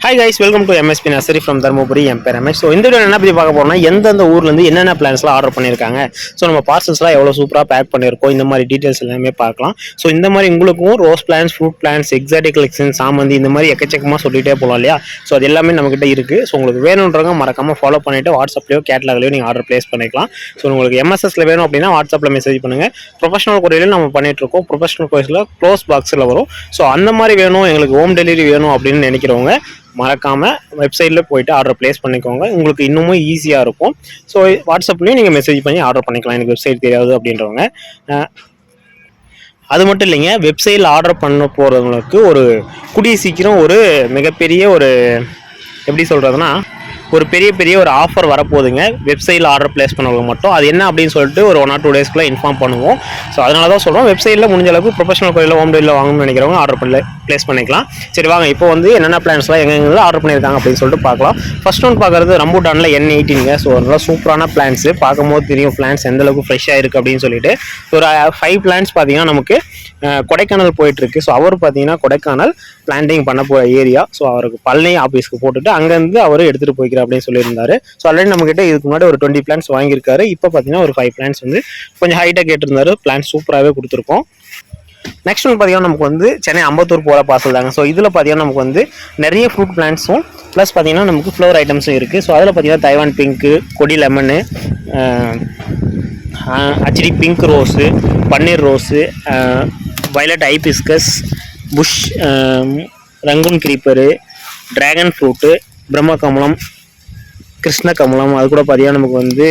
Hi guys, welcome to MSP Nursery from Dharmapuri. என் பேர் Ramesh. So இந்த video என்ன பற்றி பார்க்க போறோம்னா எந்தெந்த ஊர்லேருந்து என்னென்ன பிளான்ஸ்லாம் ஆர்டர் பண்ணியிருக்காங்க, ஸோ நம்ம பார்சல்ஸ்லாம் எவ்வளோ சூப்பராக பேக் பண்ணியிருக்கோம், இந்த மாதிரி டீட்டெயில்ஸ் எல்லாமே பார்க்கலாம். ஸோ இந்த மாதிரி உங்களுக்கும் rose plants, fruit plants, exotic collection, சாமந்தி இந்த மாதிரி எக்கச்சக்கமாக சொல்லிட்டே போகலாம் இல்லையா. ஸோ அது எல்லாமே நம்மகிட்ட இருக்குது. ஸோ உங்களுக்கு வேணுன்றவங்க மறக்காமல் ஃபாலோ பண்ணிவிட்டு வாட்ஸ்அப்லேயோ கேட்லாக்லையோ நீங்கள் ஆர்டர் ப்ளேஸ் பண்ணிக்கலாம். ஸோ உங்களுக்கு எம்எஸ்எஸ்ல வேணும் அப்படின்னா வாட்ஸ்அப்பில் மெசேஜ் பண்ணுங்கள். ப்ரொஃபஷனல் கொரியரில் நம்ம பண்ணிகிட்ருக்கோம். ப்ரொஃபஷனல் கொரியரில் க்ளோஸ் பாக்ஸில் வரும். ஸோ அந்த மாதிரி வேணும், எங்களுக்கு ஹோம் டெலிவரி வேணும் அப்படின்னு நினைக்கிறவங்க மறக்காமல் வெப்சைட்டில் போய்ட்டு ஆர்டர் ப்ளேஸ் பண்ணிக்கோங்க. உங்களுக்கு இன்னமும் ஈஸியாக இருக்கும். ஸோ வாட்ஸ்அப்லேயும் நீங்கள் மெசேஜ் பண்ணி ஆர்டர் பண்ணிக்கலாம், எனக்கு வெப்சைட் தெரியாது அப்படின்றவங்க. அது மட்டும் இல்லைங்க, வெப்சைட்டில் ஆர்டர் பண்ண போகிறவங்களுக்கு ஒரு கூடிய சீக்கிரம் ஒரு மிகப்பெரிய ஒரு எப்படி சொல்கிறதுனா ஒரு பெரிய ஒரு ஆஃபர் வரப்போகுதுங்க வெப்சைட்டில் ஆர்டர் ப்ளேஸ் பண்ணவங்க மட்டும். அது என்ன அப்படின்னு சொல்லிட்டு ஒரு 1 or 2 டேஸ்க்குள்ளே இன்ஃபார்ம் பண்ணுவோம். ஸோ அதனால தான் சொல்கிறோம், வெப்சைட்டில் முடிஞ்ச அளவுக்கு ப்ரொஃபஷனல் கோயிலில் ஹோம் டெலிவரியில் வாங்கணும்னு நினைக்கிறவங்க ஆர்டர் ப்ளேஸ் பண்ணிக்கலாம். சரி வாங்க, இப்போ வந்து என்னென்ன பிளான்ஸ்லாம் எங்கெங்கே ஆர்டர் பண்ணியிருக்காங்க அப்படின்னு சொல்லிட்டு பார்க்கலாம். ஃபர்ஸ்ட் ஒன் பார்க்குறது ரம்பூட்டானில் N18ங்க. ஸோ நல்லா சூப்பரான பிளான்ஸு, பார்க்கும்போது தெரியும் பிளான்ஸ் எந்தளவுக்கு ஃப்ரெஷ்ஷாக இருக்குது அப்படின்னு சொல்லிட்டு. ஒரு 5 பிளான்ஸ் பார்த்தீங்கன்னா நமக்கு கொடைக்கானல் போயிட்டுருக்கு. ஸோ அவர் பார்த்தீங்கன்னா கொடைக்கானல் பிளான்டிங் பண்ண போகிற ஏரியா. ஸோ அவருக்கு பழனி ஆஃபீஸ்க்கு போட்டுட்டு அங்கேருந்து அவர் எடுத்துகிட்டு போய்க்கிறேன் அப்படின்னு சொல்லியிருந்தாரு. ஸோ ஆல்ரெடி நம்மகிட்ட இதுக்கு முன்னாடி ஒரு 20 பிளான்ஸ் வாங்கியிருக்காரு. இப்போ பார்த்தீங்கன்னா ஒரு 5 பிளான்ஸ் வந்து கொஞ்சம் ஹைட்டாக கேட்டிருந்தாரு. பிளான்ஸ் சூப்பராகவே கொடுத்துருக்கோம். நெக்ஸ்ட் ஒன்று பார்த்தீங்கன்னா நமக்கு வந்து சென்னை அம்பத்தூர் போகிற பார்சல் தாங்க. ஸோ இதில் பார்த்தீங்கன்னா நமக்கு வந்து நிறைய ஃப்ரூட் பிளான்ஸும் ப்ளஸ் பார்த்தீங்கன்னா நமக்கு ஃப்ளவர் ஐட்டம்ஸும் இருக்குது. ஸோ அதில் பார்த்தீங்கன்னா தைவான் பிங்க்கு, கொடி லெமனு, ஹச்டி பிங்க் ரோஸு, பன்னீர் rose, violet hibiscus, bush Rangoon creeper, dragon fruit, பிரம்ம கமலம், கிருஷ்ண கமலம், அது கூட பார்த்தீங்கன்னா நமக்கு வந்து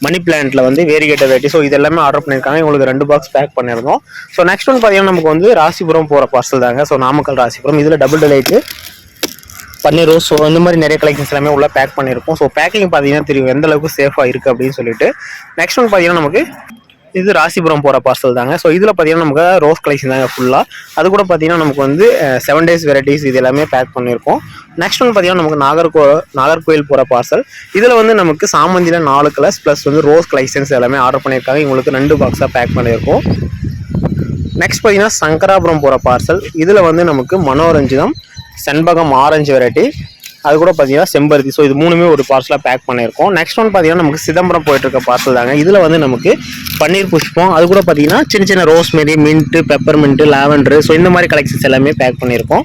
மணி பிளான்ட்டில் வந்து வேரிகேட்டட் வெரைட்டி. ஸோ இது எல்லாமே ஆர்டர் பண்ணியிருக்காங்க. உங்களுக்கு 2 பாக்ஸ் பேக் பண்ணியிருந்தோம். ஸோ நெக்ஸ்ட் ஒன் பார்த்தீங்கன்னா நமக்கு வந்து ராசிபுரம் போகிற பார்சல் தாங்க. ஸோ நாமக்கல் ராசிபுரம், இதில் டபுள் டிலைட்டு, பன்னீர் ரோஸ், ஸோ இந்த மாதிரி நிறைய கலெக்ஷன்ஸ் எல்லாமே உள்ள பேக் பண்ணியிருக்கோம். ஸோ பேக்கிங் பார்த்தீங்கன்னா தெரியும் எந்த அளவுக்கு சேஃபாக இருக்குது அப்படின்னு சொல்லிட்டு. நெக்ஸ்ட் ஒன் பார்த்தீங்கன்னா நமக்கு இது ராசிபுரம் போகிற பார்சல் தாங்க. ஸோ இதில் பார்த்தீங்கன்னா நமக்கு ரோஸ் கலெக்ஷன் தாங்க ஃபுல்லாக. அது கூட பார்த்தீங்கன்னா நமக்கு வந்து 7 days வெரைட்டிஸ் இது எல்லாமே பேக் பண்ணியிருக்கோம். நெக்ஸ்ட் ஒன்று பார்த்தீங்கன்னா நமக்கு நாகர்கோவில் போகிற பார்சல். இதில் வந்து நமக்கு சாமந்தியில் 4 கலர்ஸ் ப்ளஸ் வந்து ரோஸ் கலெக்ஷன்ஸ் எல்லாமே ஆர்டர் பண்ணியிருக்காங்க. உங்களுக்கு 2 பாக்ஸாக பேக் பண்ணியிருக்கோம். நெக்ஸ்ட் பார்த்தீங்கன்னா சங்கராபுரம் போகிற பார்சல். இதில் வந்து நமக்கு மனோரஞ்சிதம், செண்பகம் ஆரஞ்சு வெரைட்டி, அது கூட பார்த்தீங்கன்னா செம்பருத்தி. ஸோ இது 3மே ஒரு பார்சலாக பேக் பண்ணியிருக்கோம். நெக்ஸ்ட் ஒன் பார்த்தீங்கன்னா நமக்கு சிதம்பரம் போயிட்டு இருக்க பார்சல் தாங்க. இதில் வந்து நமக்கு பன்னீர் புஷ்பம், அது கூட பார்த்தீங்கன்னா சின்ன rosemary, mint, pepper mint, lavender, so இந்த மாதிரி கலெக்ஷன்ஸ் எல்லாமே பேக் பண்ணியிருக்கோம்.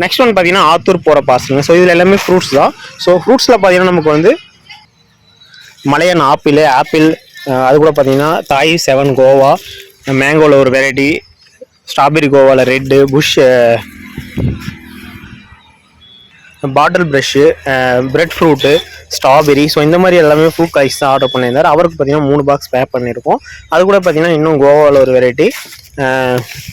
நெக்ஸ்ட் ஒன் பார்த்தீங்கன்னா ஆத்தூர் போகிற பார்சலுங்க. ஸோ இதில் எல்லாமே ஃப்ரூட்ஸ் தான். ஸோ ஃப்ரூட்ஸில் பார்த்தீங்கன்னா நமக்கு வந்து மலையன் ஆப்பிள், அது கூட பார்த்தீங்கன்னா தாய் 7 கோவா, மேங்கோவில் ஒரு வெரைட்டி, ஸ்ட்ராபெரி கோவாவில் red, bush bottle brush, bread fruit, strawberry, so இந்த மாதிரி எல்லாமே ஃப்ரூட் கலெக்ஷன் ஆர்டர் பண்ணியிருந்தார். அவருக்கு பார்த்தீங்கன்னா 3 பாக்ஸ் பேக் பண்ணியிருக்கோம். அது கூட பார்த்தீங்கன்னா இன்னும் கோவாவில் ஒரு வெரைட்டி,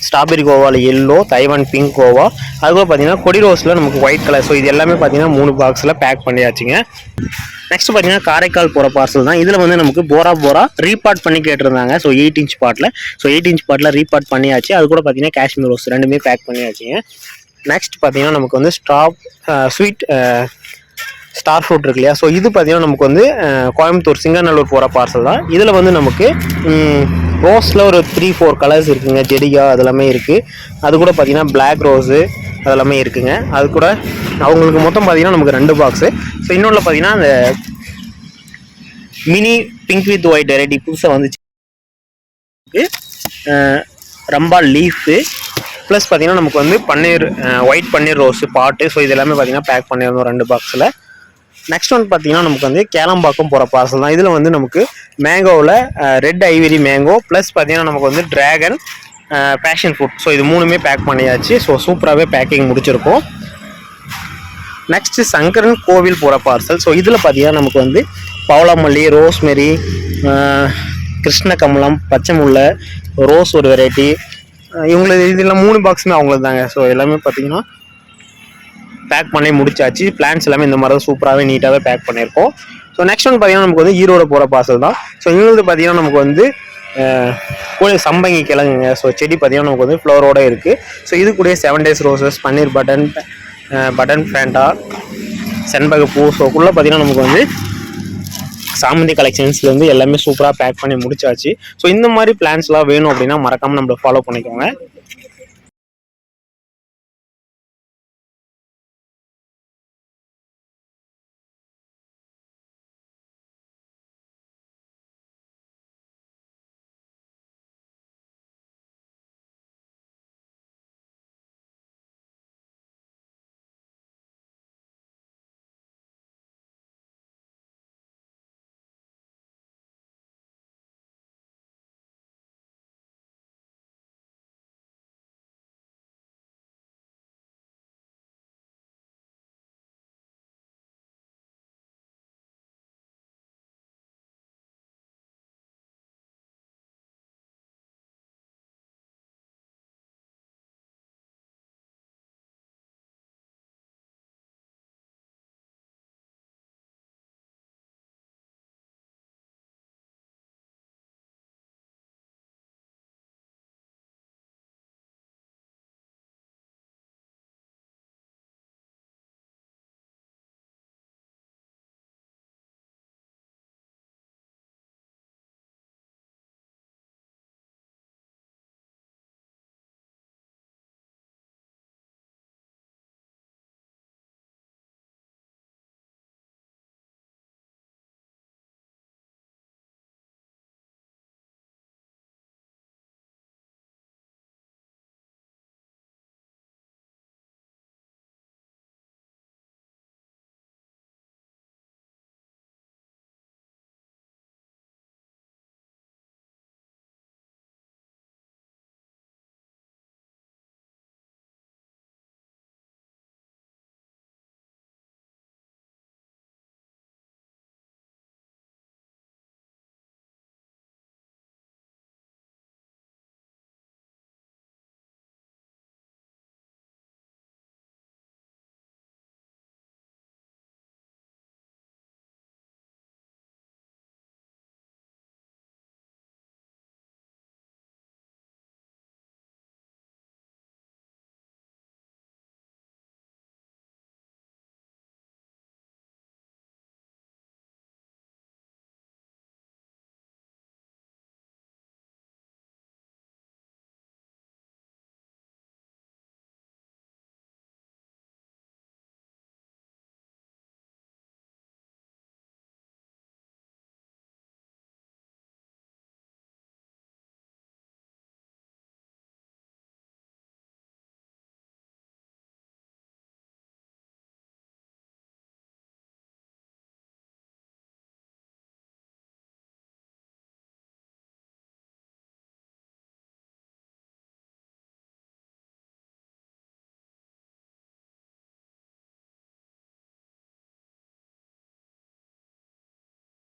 ஸ்ட்ராபெரி கோவாவில் எல்லோ, தைவான் பிங்க் கோவா, அது கூட பார்த்தீங்கன்னா கொடி ரோஸில் நமக்கு ஒயிட் கலர். ஸோ இது எல்லாமே பார்த்தீங்கன்னா 3 பாக்ஸில் பேக் பண்ணியாச்சுங்க. நெக்ஸ்ட் பார்த்தீங்கன்னா காரைக்கால் போகிற பார்சல் தான். இதில் வந்து நமக்கு போரா ரீபார்ட் பண்ணி கேட்டிருந்தாங்க. ஸோ 8 inch பாட்டில், ஸோ 8 inch பாட்டில் ரீபார்ட் பண்ணியாச்சு. அது கூட பார்த்தீங்கன்னா காஷ்மீர் ரோஸ் 2மே பேக் பண்ணியாச்சுங்க. நெக்ஸ்ட் பார்த்தீங்கன்னா நமக்கு வந்து ஸ்வீட் ஸ்டார் ஃப்ரூட் இருக்கு இல்லையா. ஸோ இது பார்த்தீங்கன்னா நமக்கு வந்து கோயம்புத்தூர் சிங்கநல்லூர் போகிற பார்சல் தான். இதில் வந்து நமக்கு ரோஸில் ஒரு 3-4 கலர்ஸ் இருக்குங்க, ஜெடிகா அதெல்லாமே இருக்குது. அது கூட பார்த்தீங்கன்னா பிளாக் ரோஸு அதெல்லாமே இருக்குங்க. அது கூட அவங்களுக்கு மொத்தம் பார்த்தீங்கன்னா நமக்கு 2 பாக்ஸு. ஸோ இன்னொன்று பார்த்தீங்கன்னா அந்த mini pink with white variety புதுசாக வந்துச்சு, ரம்பா லீஃபு, ப்ளஸ் பார்த்தீங்கன்னா நமக்கு வந்து பன்னீர் ஒயிட் பன்னீர் ரோஸு பாட்டு. ஸோ இது எல்லாமே பார்த்தீங்கன்னா பேக் பண்ணியிருந்தோம் 2 பாக்ஸில். நெக்ஸ்ட் ஒன் பார்த்தீங்கன்னா நமக்கு வந்து கேளம்பாக்கம் போகிற பார்சல் தான். இதில் வந்து நமக்கு மேங்கோவில் ரெட் ஐவரி மேங்கோ, ப்ளஸ் பார்த்தீங்கன்னா நமக்கு வந்து ட்ராகன், பேஷன் ஃப்ரூட். ஸோ இது 3மே பேக் பண்ணியாச்சு. ஸோ சூப்பராகவே பேக்கிங் முடிச்சிருக்கோம். நெக்ஸ்ட்டு சங்கரன் கோவில் போகிற பார்சல். ஸோ இதில் பார்த்தீங்கன்னா நமக்கு வந்து பவளமல்லி, ரோஸ்மெரி, கிருஷ்ண கமலம், பச்சை முல்லை, ரோஸ் ஒரு வெரைட்டி, இவங்களுக்கு இதெல்லாம் 3 பாக்ஸுமே அவங்களுக்கு தாங்க. ஸோ எல்லாமே பார்த்தீங்கன்னா பேக் பண்ணி முடிச்சாச்சு. பிளான்ஸ் எல்லாமே இந்த மாதிரி தான் சூப்பராகவே நீட்டாகவே பேக் பண்ணியிருக்கோம். ஸோ நெக்ஸ்ட் ஒன் பார்த்தீங்கன்னா நமக்கு வந்து ஈரோடு போகிற பார்சல் தான். ஸோ இவங்களுக்கு பார்த்தீங்கன்னா நமக்கு வந்து சம்பங்கி கிழங்குங்க. ஸோ செடி பார்த்தீங்கன்னா நமக்கு வந்து ஃப்ளவரோடு இருக்குது. ஸோ இது கூட 7 days ரோசஸ், பன்னீர் பட்டன் ஃபேண்டா, செண்பகப்பூ, ஸோ உள்ளே பார்த்தீங்கன்னா நமக்கு வந்து சாமந்தி கலெக்ஷன்ஸ்லேருந்து எல்லாமே சூப்பராக பேக் பண்ணி முடிச்சாச்சு. ஸோ இந்த மாதிரி பிளான்ஸ்லாம் வேணும் அப்படின்னா மறக்காமல் நம்மளை ஃபாலோ பண்ணிக்கோங்க.